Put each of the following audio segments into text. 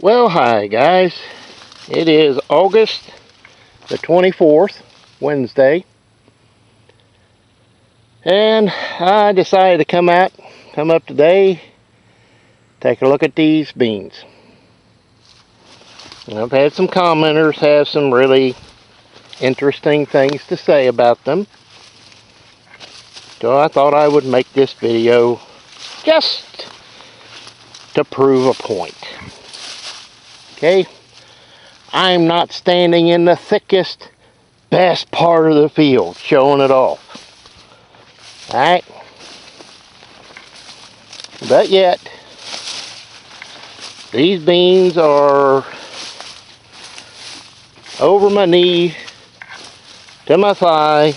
Well, hi guys. It is August the 24th, Wednesday. And I decided to come up today, take a look at these beans. And I've had some commenters have some really interesting things to say about them. So I thought I would make this video just to prove a point. Okay? I'm not standing in the thickest, best part of the field showing it off. Alright? But yet, these beans are over my knee, to my thigh,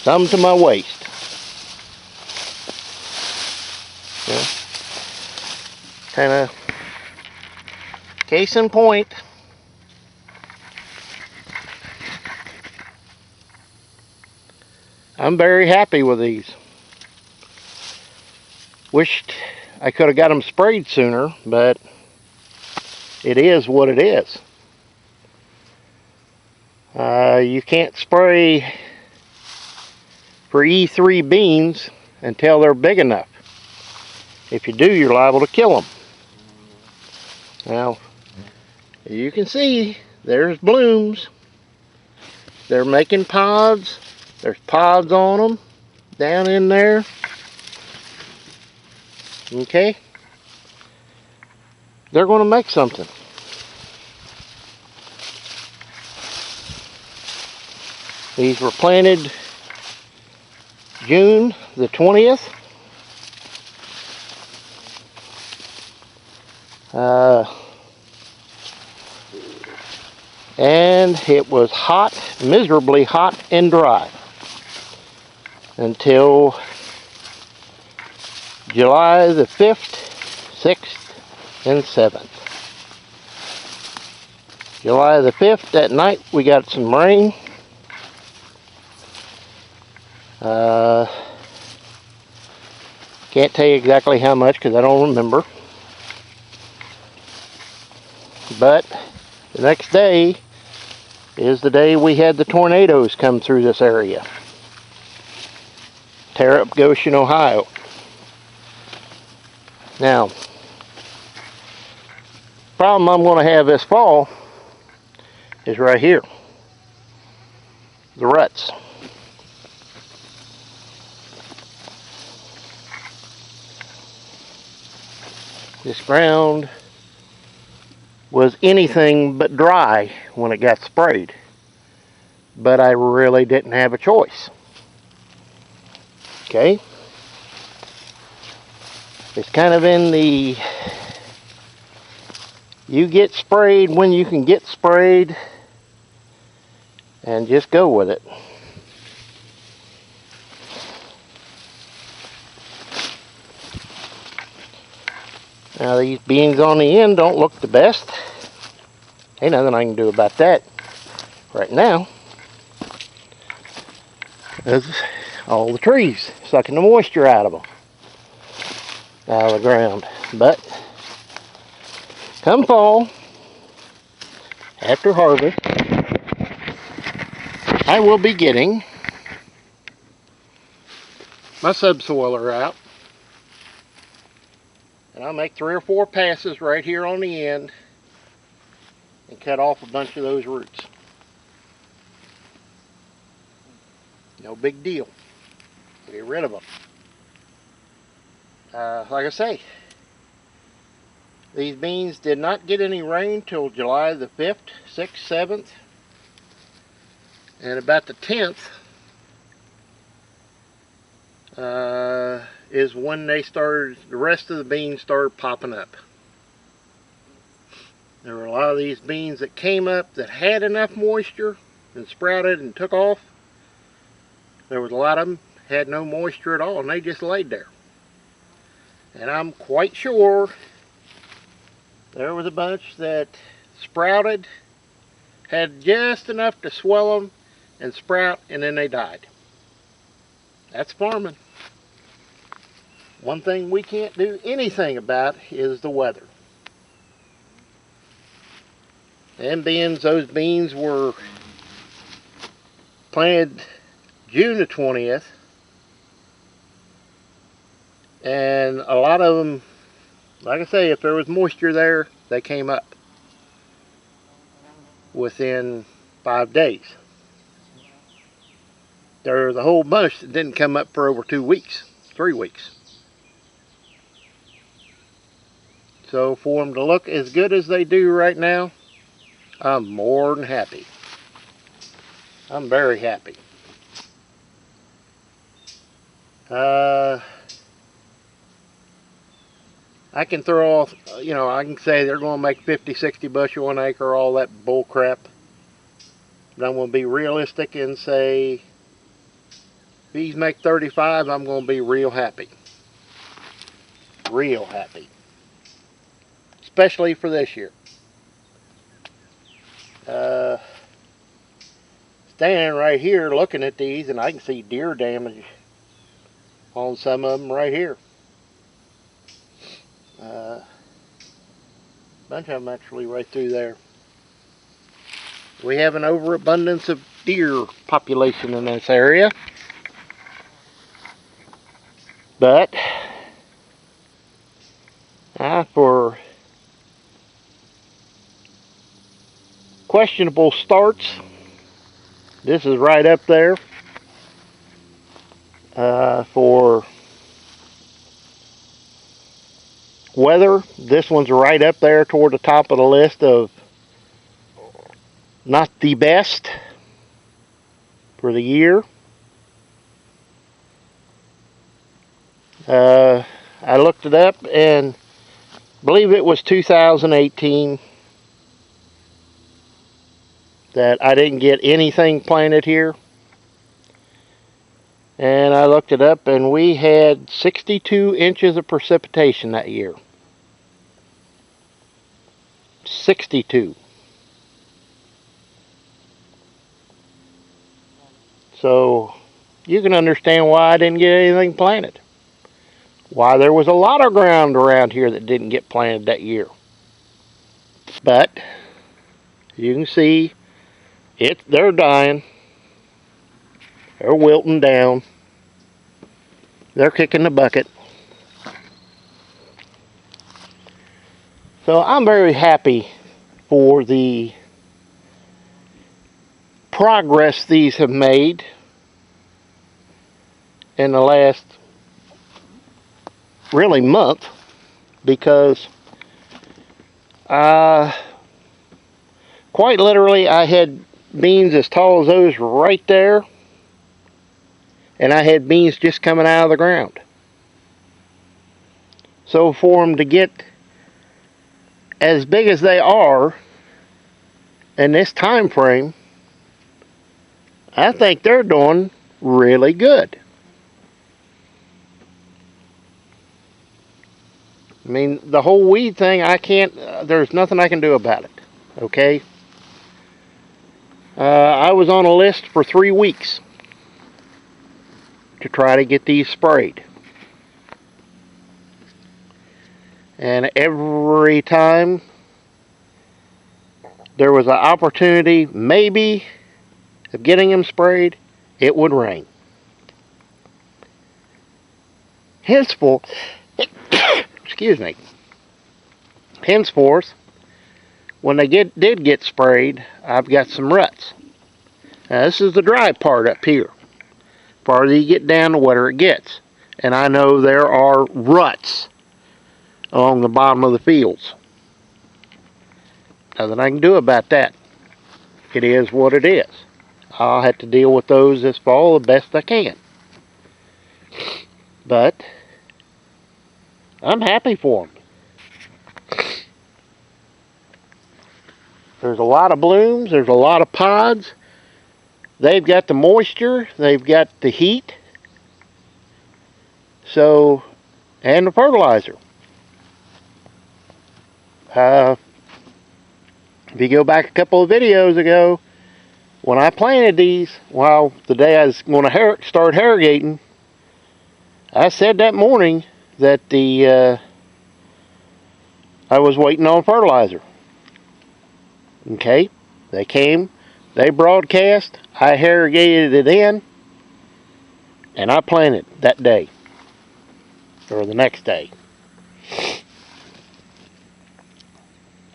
some to my waist. Yeah. Kind of case in point. I'm very happy with these. Wished I could have got them sprayed sooner, but it is what it is. You can't spray for E3 beans until they're big enough. If you do, you're liable to kill them. Now, you can see there's blooms. They're making pods. There's pods on them down in there. Okay? They're going to make something. These were planted June the 20th. And it was hot, miserably hot and dry until July the 5th, 6th, and 7th. July the 5th, that night, we got some rain. Can't tell you exactly how much because I don't remember. But the next day is the day we had the tornadoes come through this area. Tear up Goshen, Ohio. Now, problem I'm going to have this fall is right here. The ruts. This ground was anything but dry when it got sprayed. But I really didn't have a choice. Okay? It's kind of in the you get sprayed when you can get sprayed and just go with it. Now these beans on the end don't look the best. Ain't nothing I can do about that right now. There's all the trees sucking the moisture out of them, out of the ground. But come fall, after harvest, I will be getting my subsoiler out. And I'll make 3 or 4 passes right here on the end and cut off a bunch of those roots. No big deal. Get rid of them. Like I say, these beans did not get any rain till July the 5th, 6th, 7th. And about the 10th is when they started, the rest of the beans started popping up. There were a lot of these beans that came up that had enough moisture and sprouted and took off. There was a lot of them had no moisture at all and they just laid there. And I'm quite sure there was a bunch that sprouted, had just enough to swell them and sprout, and then they died. That's farming. One thing we can't do anything about is the weather. And those beans were planted June the 20th, and a lot of them, like I say, if there was moisture there, they came up within 5 days. There's a whole bunch that didn't come up for over 2 weeks, 3 weeks. So for them to look as good as they do right now, I'm more than happy. I'm very happy. I can throw off, I can say they're going to make 50, 60 bushel an acre, all that bull crap. But I'm going to be realistic and say, if these make 35, I'm going to be real happy. Real happy. Especially for this year. Standing right here looking at these, and I can see deer damage on some of them right here. Bunch of them actually right through there. We have an overabundance of deer population in this area. But for questionable starts, this is right up there. For weather, this one's right up there toward the top of the list of not the best for the year. I looked it up, and I believe it was 2018 that I didn't get anything planted here. And I looked it up, and we had 62 inches of precipitation that year. 62. So you can understand why I didn't get anything planted. Why there was a lot of ground around here that didn't get planted that year. But you can see they're dying. They're wilting down. They're kicking the bucket. So I'm very happy for the progress these have made in the last really month, because quite literally I had beans as tall as those right there, and I had beans just coming out of the ground. So for them to get as big as they are in this time frame, I think they're doing really good. I mean, the whole weed thing, there's nothing I can do about it, okay? I was on a list for 3 weeks to try to get these sprayed. And every time there was an opportunity, maybe, of getting them sprayed, it would rain. Henceforth, when they did get sprayed, I've got some ruts. Now this is the dry part up here. Farther you get down, the wetter it gets. And I know there are ruts along the bottom of the fields. Nothing I can do about that. It is what it is. I'll have to deal with those this fall the best I can. But I'm happy for them. There's a lot of blooms. There's a lot of pods. They've got the moisture. They've got the heat. So, and the fertilizer. If you go back a couple of videos ago, when I planted these, well, the day I was going to start irrigating, I said that morning that I was waiting on fertilizer. Okay, they came, they broadcast, I irrigated it in, and I planted that day, or the next day.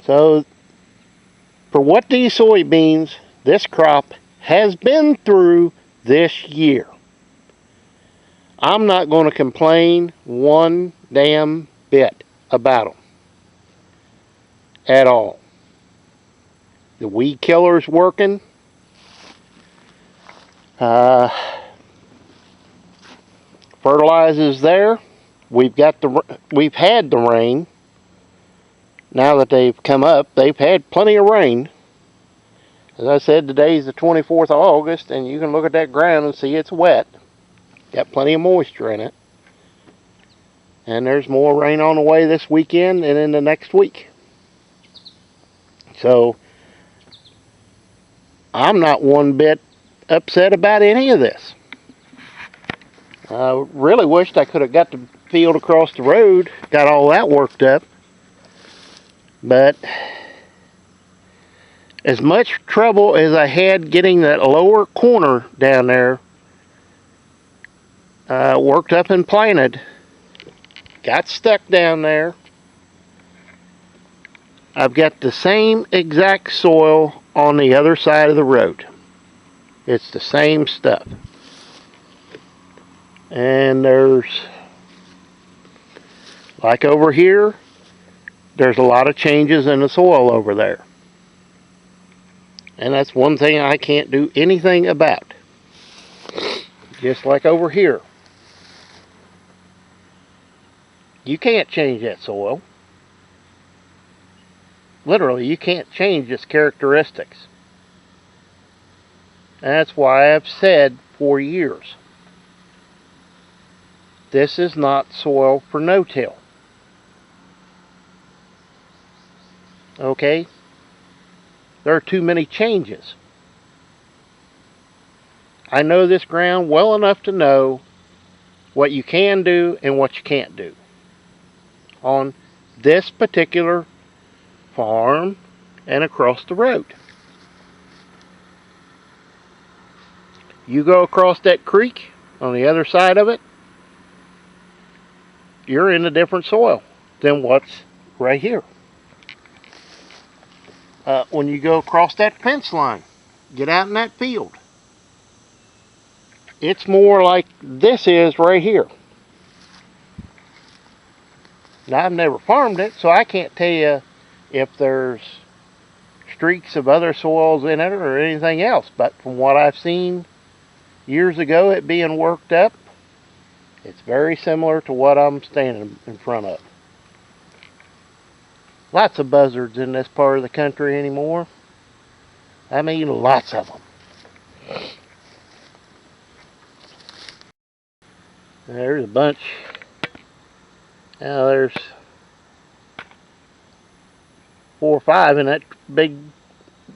So, for what these soybeans, this crop, has been through this year, I'm not going to complain one damn bit about them at all. The weed killer's working. Fertilizer's there. We've had the rain. Now that they've come up, they've had plenty of rain. As I said, today's the 24th of August, and you can look at that ground and see it's wet. Got plenty of moisture in it. And there's more rain on the way this weekend and in the next week. So, I'm not one bit upset about any of this. I really wished I could have got the field across the road, got all that worked up. But as much trouble as I had getting that lower corner down there worked up and planted, got stuck down there. I've got the same exact soil on the other side of the road. It's the same stuff. And there's, like over here, there's a lot of changes in the soil over there. And that's one thing I can't do anything about. Just like over here. You can't change that soil. Literally, you can't change its characteristics. And that's why I've said for years, this is not soil for no-till. Okay? There are too many changes. I know this ground well enough to know what you can do and what you can't do on this particular farm and across the road. You go across that creek on the other side of it, you're in a different soil than what's right here. When you go across that fence line, get out in that field, it's more like this is right here. Now, I've never farmed it, so I can't tell you if there's streaks of other soils in it or anything else, but from what I've seen years ago, it being worked up, it's very similar to what I'm standing in front of. Lots of buzzards in this part of the country anymore. I mean, lots of them. There's a bunch. Now there's 4 or 5 in that big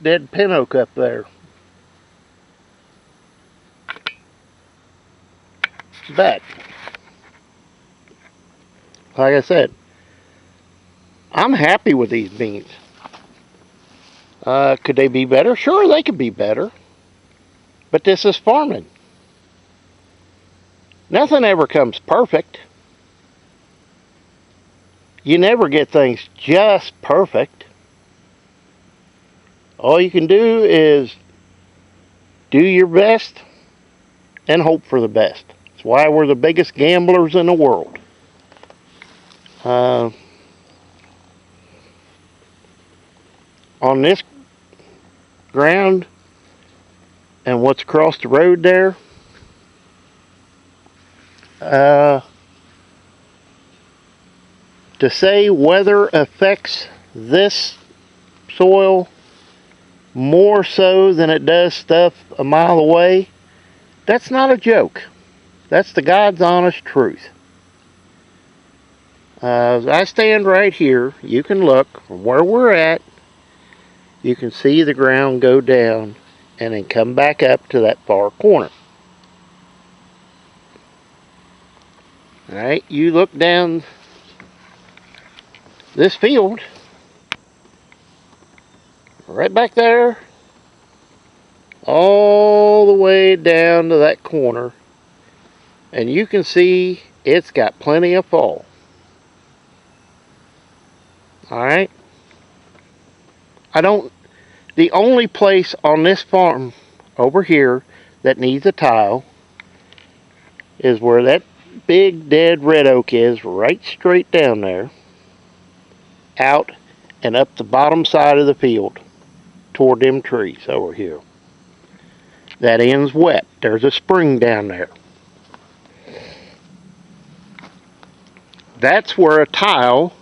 dead pin oak up there. But, like I said, I'm happy with these beans. Could they be better? Sure, they could be better. But this is farming. Nothing ever comes perfect. You never get things just perfect. All you can do is do your best and hope for the best. That's why we're the biggest gamblers in the world. On this ground and what's across the road there, to say weather affects this soil more so than it does stuff a mile away, that's not a joke. That's the God's honest truth. As I stand right here, you can look from where we're at, you can see the ground go down and then come back up to that far corner. Alright, you look down this field, right back there, all the way down to that corner, and you can see it's got plenty of fall. Alright? The only place on this farm over here that needs a tile is where that big dead red oak is, right straight down there, out and up the bottom side of the field toward them trees over here. That end's wet. There's a spring down there. That's where a tile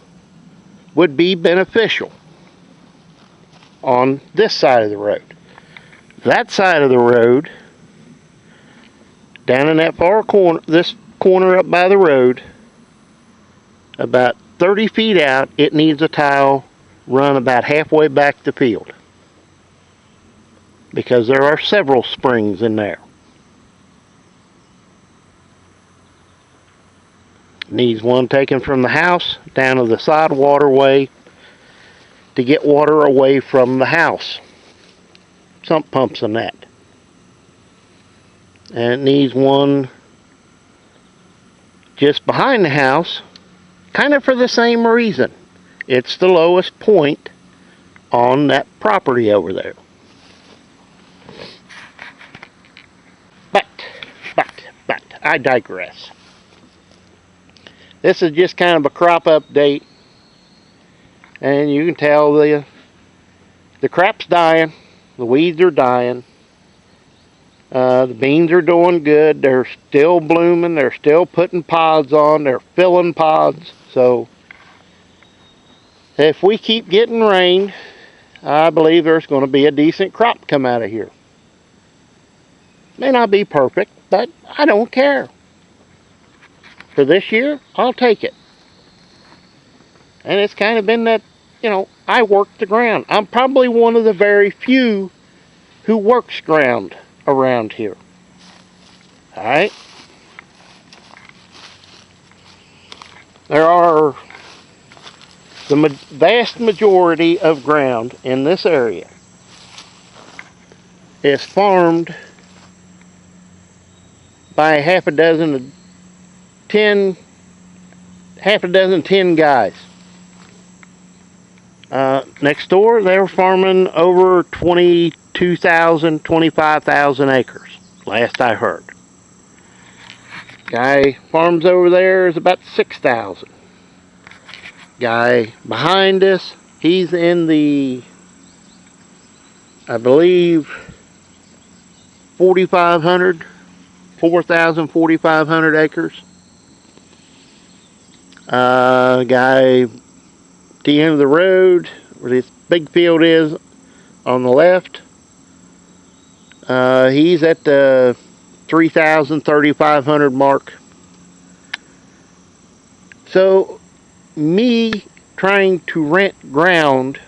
would be beneficial on this side of the road. That side of the road, down in that far corner, this corner up by the road, about 30 feet out, it needs a tile run about halfway back the field, because there are several springs in there. Needs one taken from the house down to the side waterway to get water away from the house. Sump pumps and that. And it needs one just behind the house, kind of for the same reason. It's the lowest point on that property over there. But, I digress. This is just kind of a crop update, and you can tell the crap's dying, the weeds are dying, the beans are doing good, they're still blooming, they're still putting pods on, they're filling pods. So if we keep getting rain, I believe there's going to be a decent crop come out of here. May not be perfect, but I don't care. For this year, I'll take it. And it's kind of been that, I work the ground. I'm probably one of the very few who works ground around here. Alright? There are the vast majority of ground in this area is farmed by half a dozen 10 guys. Next door, they're farming over 22,000, 25,000 acres, last I heard. Guy farms over there is about 6,000. Guy behind us, he's in the, I believe, 4,000, 4,500 acres. Guy at the end of the road, where this big field is on the left, he's at the 3,000, 3,500 mark. So, me trying to rent ground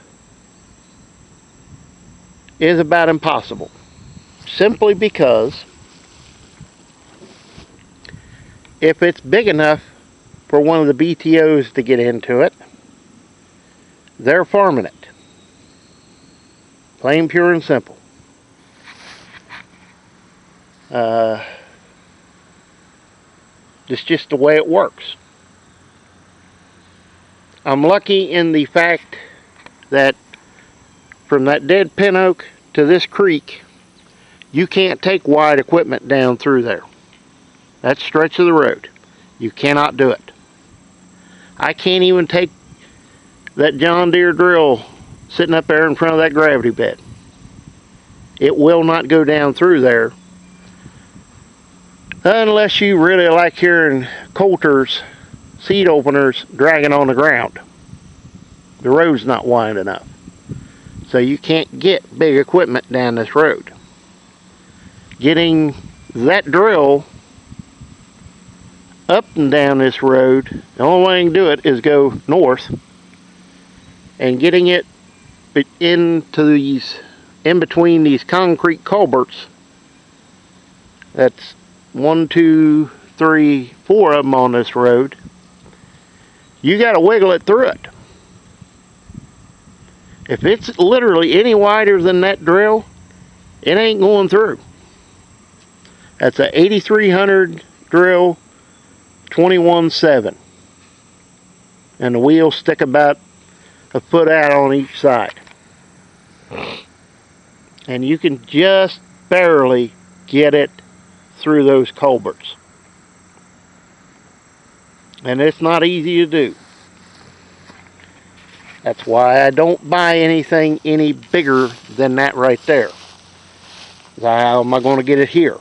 is about impossible. Simply because if it's big enough for one of the BTOs to get into it, they're farming it. Plain, pure, and simple. It's just the way it works. I'm lucky in the fact that from that dead pin oak to this creek, you can't take wide equipment down through there. That stretch of the road, you cannot do it. I can't even take that John Deere drill sitting up there in front of that gravity bed. It will not go down through there unless you really like hearing Coulter's seed openers dragging on the ground. The road's not wide enough, so you can't get big equipment down this road. Getting that drill up and down this road, the only way you can do it is go north, and getting it into these, in between these concrete culverts. That's 1, 2, 3, 4 of them on this road. You got to wiggle it through it. If it's literally any wider than that drill, it ain't going through. That's a 8300 drill, 21/7. And the wheels stick about a foot out on each side. And you can just barely get it through those culverts. And it's not easy to do. That's why I don't buy anything any bigger than that right there. How am I going to get it here?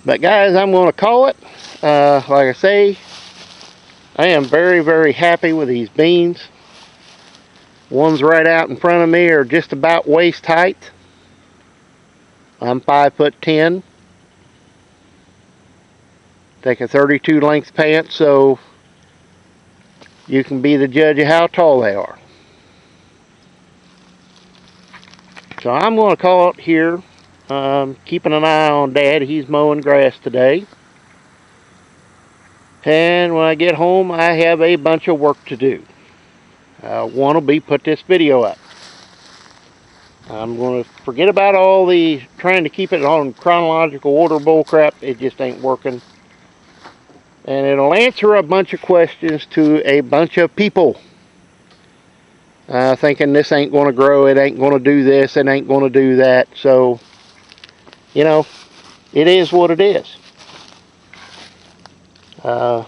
But guys, I'm going to call it. Like I say, I am very, very happy with these beans. Ones right out in front of me are just about waist height. I'm 5'10". Take a 32 length pant, so you can be the judge of how tall they are. So I'm going to call it here. Keeping an eye on Dad. He's mowing grass today. And when I get home, I have a bunch of work to do. One will be put this video up. I'm going to forget about all the trying to keep it on chronological order bullcrap. It just ain't working. And it'll answer a bunch of questions to a bunch of people. Thinking this ain't going to grow, it ain't going to do this, it ain't going to do that. So, you know, it is what it is. Like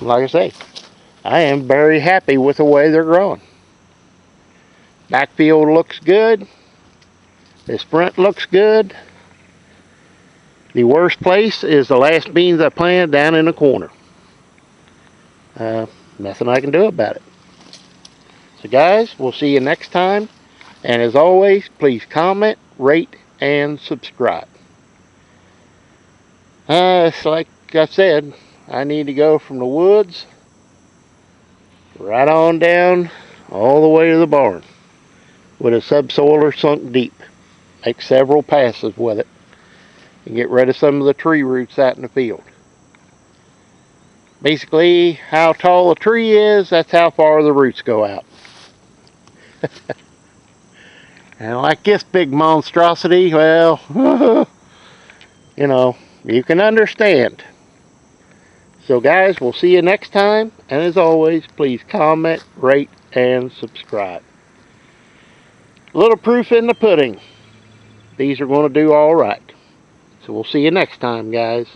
I say, I am very happy with the way they're growing. Backfield looks good. This front looks good. The worst place is the last beans I planted down in the corner. Nothing I can do about it. So guys, we'll see you next time. And as always, please comment, rate, and subscribe. It's like I said, I need to go from the woods right on down all the way to the barn with a subsoiler sunk deep. Make several passes with it and get rid of some of the tree roots out in the field. Basically, how tall a tree is, that's how far the roots go out. And like this big monstrosity, well, you know, you can understand. So guys, we'll see you next time. And as always, please comment, rate, and subscribe. Little proof in the pudding. These are going to do all right. So we'll see you next time, guys.